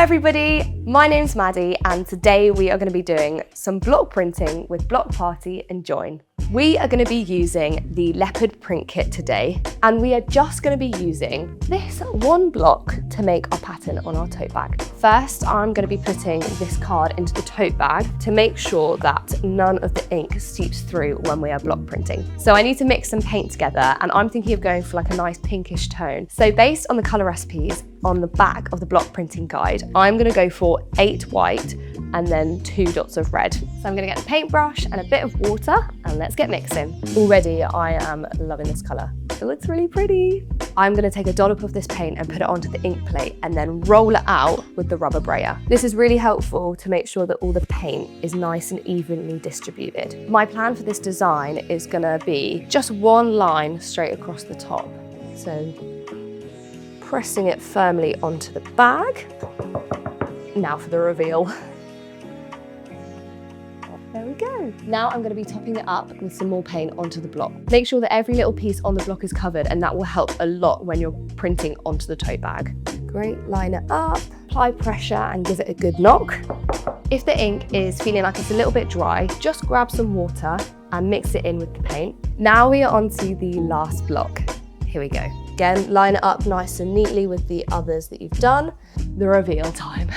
everybody, my name's Maddie and today we are going to be doing some block printing with Block Party and Join. We are going to be using the Leopard Print kit today and we are just going to be using this one block to make our pattern on our tote bag. First, I'm going to be putting this card into the tote bag to make sure that none of the ink seeps through when we are block printing. So I need to mix some paint together and I'm thinking of going for like a nice pinkish tone. So based on the colour recipes on the back of the block printing guide, I'm going to go for 8 white and then 2 dots of red. So I'm going to get a paintbrush and a bit of water and let's get mixing. Already I am loving this colour. It looks really pretty. I'm going to take a dollop of this paint and put it onto the ink plate and then roll it out with the rubber brayer. This is really helpful to make sure that all the paint is nice and evenly distributed. My plan for this design is going to be just one line straight across the top. So pressing it firmly onto the bag. Now for the reveal. There we go. Now I'm going to be topping it up with some more paint onto the block. Make sure that every little piece on the block is covered and that will help a lot when you're printing onto the tote bag. Great, line it up, apply pressure and give it a good knock. If the ink is feeling like it's a little bit dry, just grab some water and mix it in with the paint. Now we are onto the last block. Here we go. Again, line it up nice and neatly with the others that you've done. The reveal time.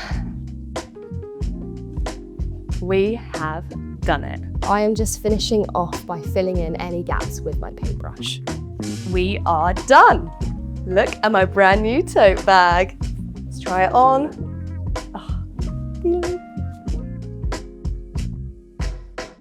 We have done it. I am just finishing off by filling in any gaps with my paintbrush. We are done. Look at my brand new tote bag. Let's try it on. Oh,